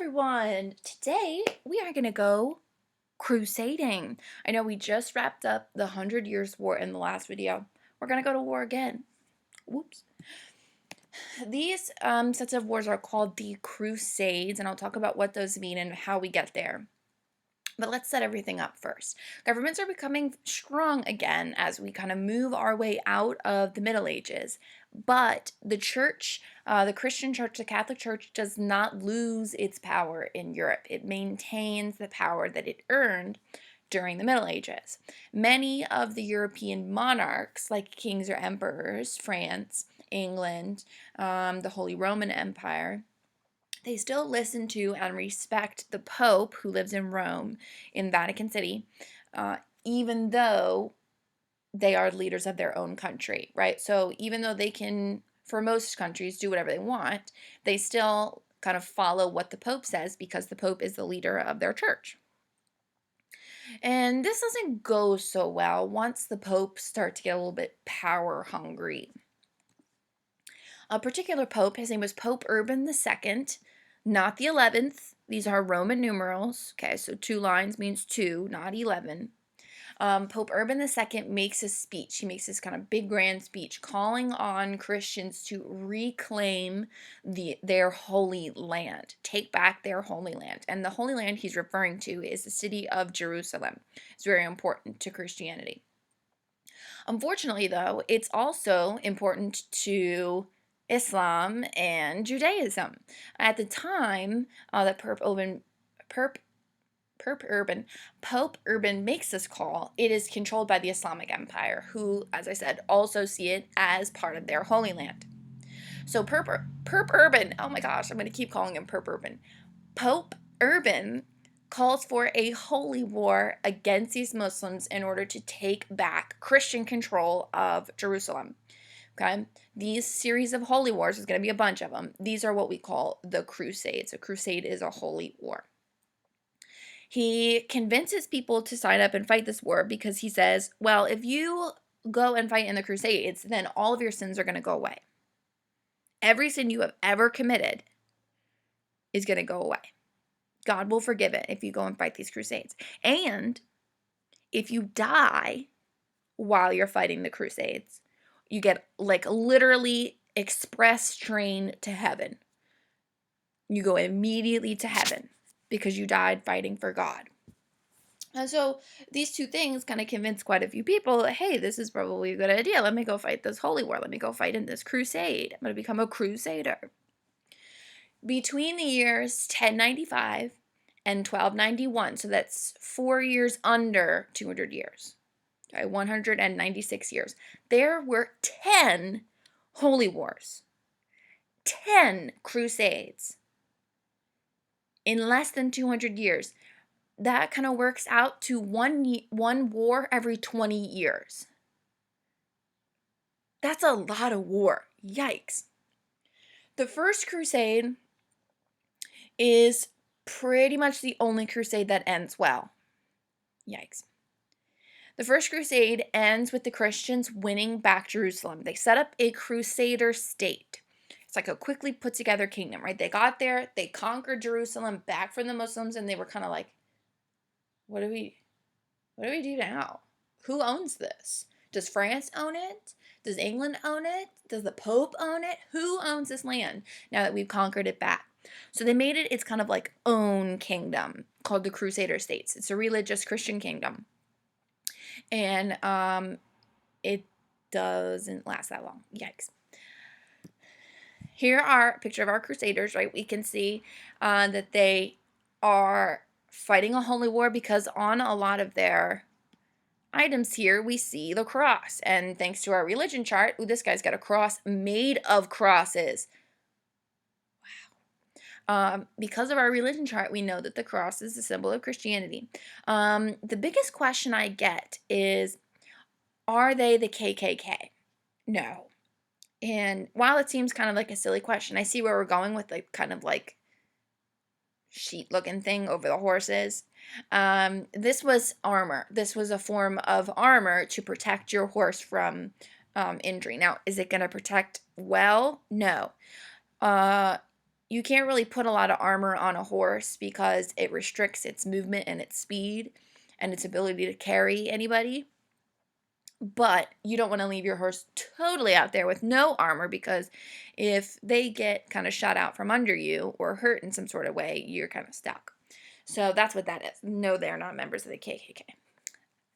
everyone! Today we are going to go crusading. I know we just wrapped up the 100 Years' War in the last video. We're going to go to war again. Whoops. These sets of wars are called the Crusades, and I'll talk about what those mean and how we get there. But let's set everything up first. Governments are becoming strong again as we kind of move our way out of the Middle Ages. But the church, the Christian church, the Catholic Church, does not lose its power in Europe. It maintains the power that it earned during the Middle Ages. Many of the European monarchs, like kings or emperors, France, England, the Holy Roman Empire, they still listen to and respect the Pope, who lives in Rome, in Vatican City, even though they are leaders of their own country, right? So even though they can, for most countries, do whatever they want, they still kind of follow what the Pope says because the Pope is the leader of their church. And this doesn't go so well once the Pope starts to get a little bit power hungry. A particular Pope, his name was Pope Urban II, not the 11th. These are Roman numerals. Okay, so 2 lines means 2, not 11. Pope Urban II makes a speech. He makes this kind of big grand speech calling on Christians to reclaim their holy land, take back their holy land. And the holy land he's referring to is the city of Jerusalem. It's very important to Christianity. Unfortunately, though, it's also important to Islam and Judaism. At the time that Pope Urban makes this call, it is controlled by the Islamic Empire, who, as I said, also see it as part of their Holy Land. So Pope Urban, oh my gosh, I'm going to keep calling him Pope Urban. Pope Urban calls for a holy war against these Muslims in order to take back Christian control of Jerusalem. Okay, these series of holy wars, there's going to be a bunch of them. These are what we call the Crusades. A crusade is a holy war. He convinces people to sign up and fight this war because he says, well, if you go and fight in the Crusades, then all of your sins are going to go away. Every sin you have ever committed is going to go away. God will forgive it if you go and fight these Crusades. And if you die while you're fighting the Crusades, you get like literally express train to heaven. You go immediately to heaven because you died fighting for God. And so these two things kind of convince quite a few people, hey, this is probably a good idea. Let me go fight this holy war. Let me go fight in this crusade. I'm going to become a crusader. Between the years 1095 and 1291, so that's 4 years under 200 years, okay, 196 years, there were 10 holy wars, 10 crusades in less than 200 years. That kind of works out to one war every 20 years. That's a lot of war. Yikes. The First Crusade is pretty much the only crusade that ends well. Yikes. The First Crusade ends with the Christians winning back Jerusalem. They set up a crusader state. It's like a quickly put together kingdom, right? They got there, they conquered Jerusalem back from the Muslims, and they were kind of like, what do we do now? Who owns this? Does France own it? Does England own it? Does the Pope own it? Who owns this land now that we've conquered it back? So they made it its kind of like own kingdom called the Crusader States. It's a religious Christian kingdom. And it doesn't last that long. Yikes. Here are a picture of our Crusaders, right? We can see that they are fighting a holy war because on a lot of their items here, we see the cross. And thanks to our religion chart, this guy's got a cross made of crosses. Wow. Because of our religion chart, we know that the cross is a symbol of Christianity. The biggest question I get is, are they the KKK? No. And while it seems kind of like a silly question, I see where we're going with like kind of like sheet looking thing over the horses. This was armor. This was a form of armor to protect your horse from injury. Now, is it going to protect well? No. you can't really put a lot of armor on a horse because it restricts its movement and its speed and its ability to carry anybody. But you don't want to leave your horse totally out there with no armor, because if they get kind of shot out from under you or hurt in some sort of way, you're kind of stuck. So that's what that is. No, they're not members of the KKK.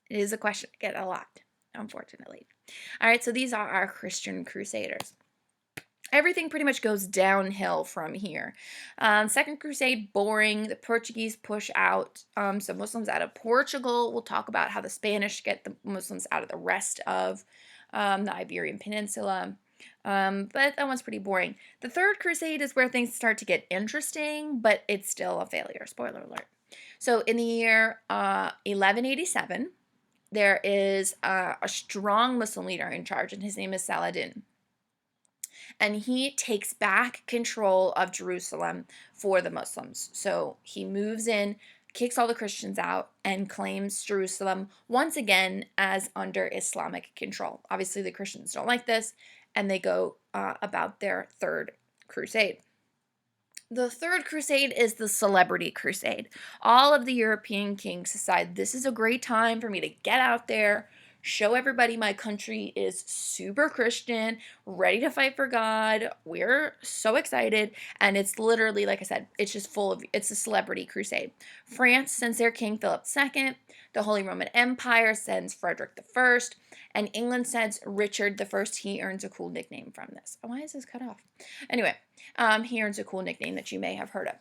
It is a question I get a lot, unfortunately. All right, so these are our Christian Crusaders. Everything pretty much goes downhill from here. Second Crusade, boring. The Portuguese push out some Muslims out of Portugal. We'll talk about how the Spanish get the Muslims out of the rest of the Iberian Peninsula. But that one's pretty boring. The Third Crusade is where things start to get interesting, but it's still a failure. Spoiler alert. So in the year 1187, there is a strong Muslim leader in charge, and his name is Saladin. And he takes back control of Jerusalem for the Muslims. So he moves in, kicks all the Christians out, and claims Jerusalem once again as under Islamic control. Obviously, the Christians don't like this, and they go about their Third Crusade. The Third Crusade is the celebrity crusade. All of the European kings decide this is a great time for me to get out there, show everybody my country is super Christian, ready to fight for God. We're so excited. And it's literally, like I said, it's just it's a celebrity crusade. France sends their king Philip II. The Holy Roman Empire sends Frederick I. And England sends Richard I. He earns a cool nickname from this. Why is this cut off? Anyway, he earns a cool nickname that you may have heard of.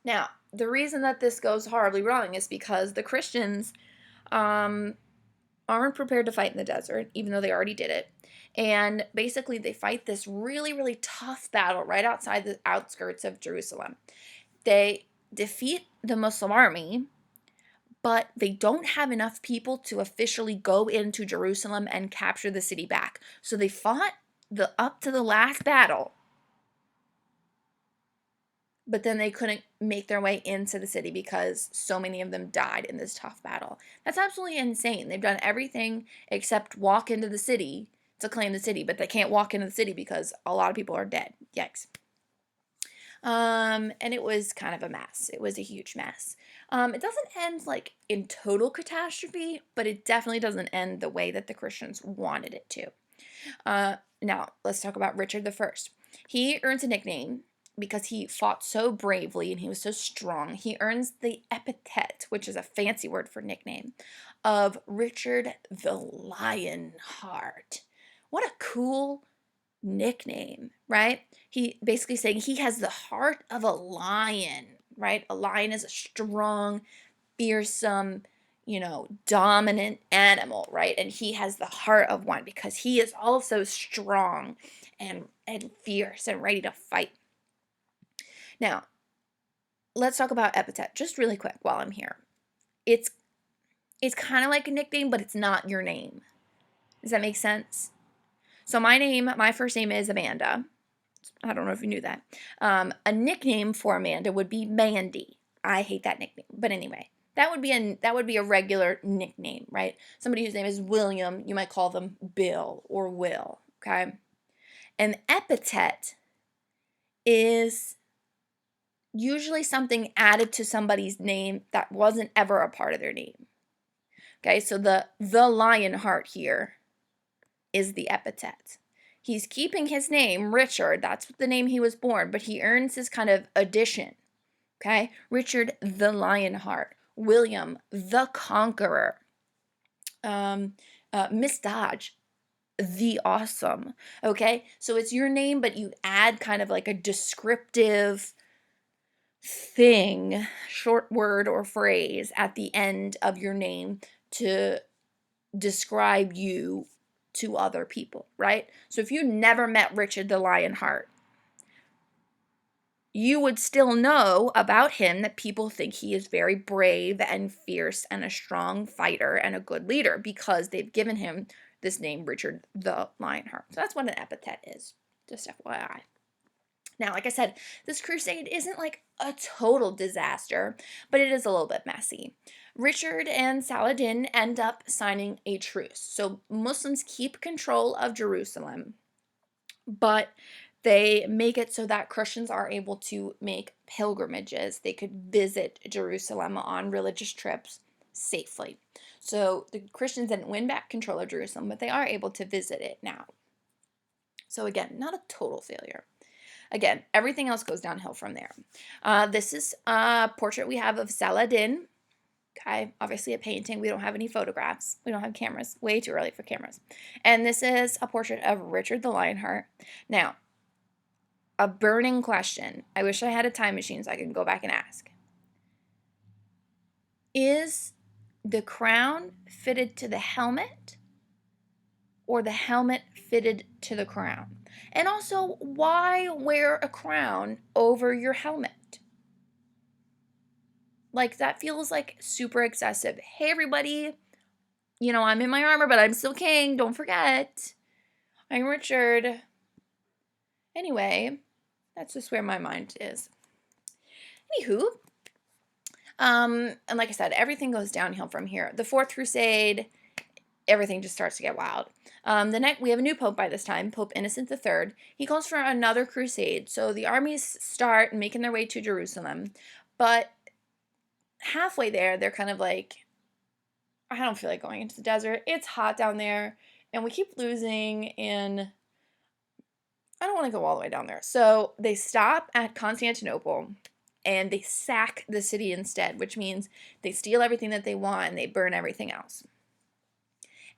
Now, the reason that this goes horribly wrong is because the Christians aren't prepared to fight in the desert, even though they already did it. And basically, they fight this really, really tough battle right outside the outskirts of Jerusalem. They defeat the Muslim army, but they don't have enough people to officially go into Jerusalem and capture the city back. So they fought up to the last battle, but then they couldn't make their way into the city because so many of them died in this tough battle. That's absolutely insane. They've done everything except walk into the city to claim the city, but they can't walk into the city because a lot of people are dead. Yikes. And it was kind of a mess. It was a huge mess. It doesn't end like in total catastrophe, but it definitely doesn't end the way that the Christians wanted it to. Now, let's talk about Richard I. He earns a nickname because he fought so bravely and he was so strong. He earns the epithet, which is a fancy word for nickname, of Richard the Lionheart. What a cool nickname, right? He basically saying he has the heart of a lion, right? A lion is a strong, fearsome, dominant animal, right? And he has the heart of one because he is also strong and fierce and ready to fight. Now, let's talk about epithet just really quick while I'm here. It's kind of like a nickname, but it's not your name. Does that make sense? So my first name is Amanda. I don't know if you knew that. A nickname for Amanda would be Mandy. I hate that nickname, but anyway, that would be a regular nickname, right? Somebody whose name is William, you might call them Bill or Will. Okay. An epithet is usually something added to somebody's name that wasn't ever a part of their name. Okay, so the Lionheart here is the epithet. He's keeping his name, Richard. That's the name he was born, but he earns his kind of addition. Okay, Richard the Lionheart, William the Conqueror, Miss Dodge the Awesome. Okay, so it's your name, but you add kind of like a descriptive thing, short word or phrase at the end of your name to describe you to other people, right? So if you never met Richard the Lionheart, you would still know about him that people think he is very brave and fierce and a strong fighter and a good leader because they've given him this name, Richard the Lionheart. So that's what an epithet is, just FYI. Now, like I said, this crusade isn't like a total disaster, but it is a little bit messy. Richard and Saladin end up signing a truce. So Muslims keep control of Jerusalem, but They make it so that Christians are able to make pilgrimages. They could visit Jerusalem on religious trips safely. So the Christians didn't win back control of Jerusalem, but they are able to visit it now. So again, not a total failure. Again, everything else goes downhill from there. This is a portrait we have of Saladin. Okay, obviously a painting. We don't have any photographs. We don't have cameras. Way too early for cameras. And this is a portrait of Richard the Lionheart. Now, a burning question. I wish I had a time machine so I could go back and ask. Is the crown fitted to the helmet or the helmet fitted to the crown? And also, why wear a crown over your helmet? Like, that feels like super excessive. Hey, everybody. I'm in my armor, but I'm still king. Don't forget. I'm Richard. Anyway, that's just where my mind is. Anywho, and like I said, everything goes downhill from here. The Fourth Crusade, everything just starts to get wild. We have a new pope by this time, Pope Innocent III. He calls for another crusade. So the armies start making their way to Jerusalem, but halfway there, they're kind of like, I don't feel like going into the desert. It's hot down there, and we keep losing, and I don't want to go all the way down there. So they stop at Constantinople, and they sack the city instead, which means they steal everything that they want, and they burn everything else.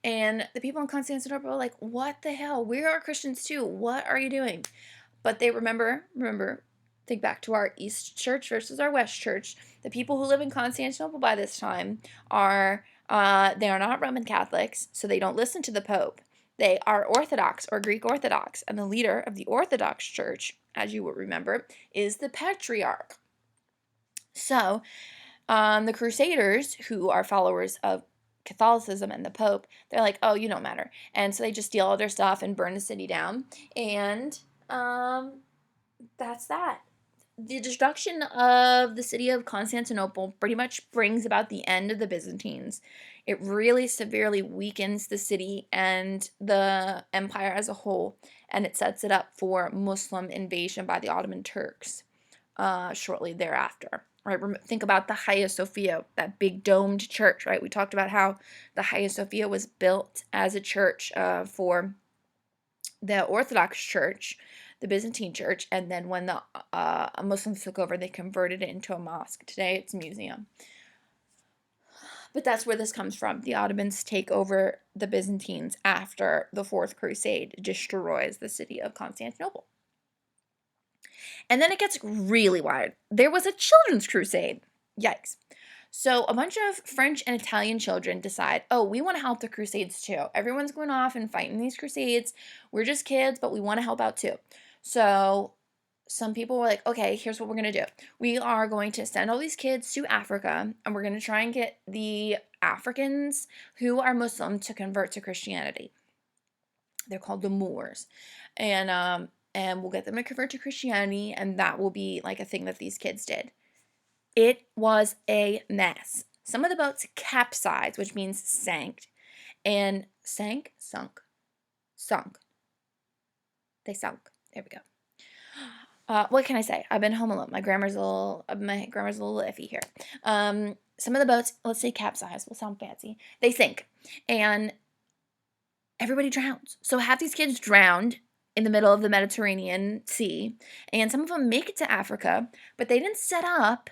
And the people in Constantinople are like, what the hell? We are Christians too. What are you doing? But they remember, think back to our East Church versus our West Church. The people who live in Constantinople by this time are, they are not Roman Catholics, so they don't listen to the Pope. They are Orthodox or Greek Orthodox, and the leader of the Orthodox Church, as you will remember, is the Patriarch. So, the Crusaders, who are followers of Catholicism and the Pope, they're like, oh, you don't matter. And so they just steal all their stuff and burn the city down. And that's that. The destruction of the city of Constantinople pretty much brings about the end of the Byzantines. It really severely weakens the city and the empire as a whole, and it sets it up for Muslim invasion by the Ottoman Turks shortly thereafter. Right, think about the Hagia Sophia, that big domed church, right? We talked about how the Hagia Sophia was built as a church for the Orthodox Church, the Byzantine Church, and then when the Muslims took over, they converted it into a mosque. Today, it's a museum. But that's where this comes from. The Ottomans take over the Byzantines after the Fourth Crusade destroys the city of Constantinople. And then it gets really wild. There was a children's crusade. Yikes. So a bunch of French and Italian children decide, oh, we want to help the Crusades too. Everyone's going off and fighting these Crusades. We're just kids, but we want to help out too. So some people were like, okay, here's what we're going to do. We are going to send all these kids to Africa, and we're going to try and get the Africans who are Muslim to convert to Christianity. They're called the Moors. And we'll get them to convert to Christianity, and that will be like a thing that these kids did. It was a mess. Some of the boats capsized, which means sank. And sunk. They sunk. There we go. What can I say? I've been home alone. My grammar's a little iffy here. Some of the boats, let's say capsized, will sound fancy. They sink. And everybody drowns. So half these kids drowned in the middle of the Mediterranean Sea, and some of them make it to Africa, but they didn't set up,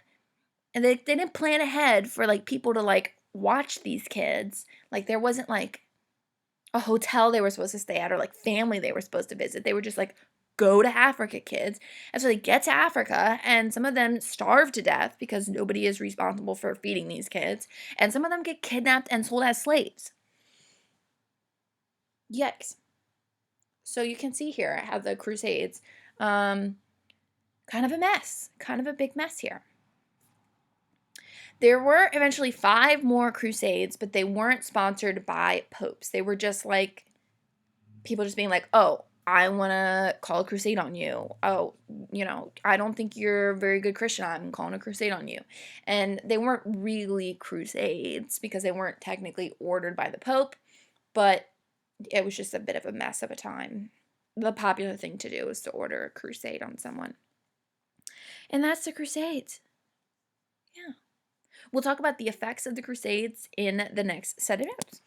and they didn't plan ahead for, like, people to, like, watch these kids. Like, there wasn't, like, a hotel they were supposed to stay at or, like, family they were supposed to visit. They were just, like, go to Africa, kids. And so they get to Africa, and some of them starve to death because nobody is responsible for feeding these kids, and some of them get kidnapped and sold as slaves. Yikes. So you can see here how the Crusades, kind of a mess, kind of a big mess here. There were eventually 5 more Crusades, but they weren't sponsored by popes. They were just like people just being like, oh, I want to call a crusade on you. Oh, I don't think you're a very good Christian. I'm calling a crusade on you. And they weren't really crusades because they weren't technically ordered by the Pope, but it was just a bit of a mess of a time. the popular thing to do is to order a crusade on someone. And that's the Crusades. Yeah. We'll talk about the effects of the Crusades in the next set of notes.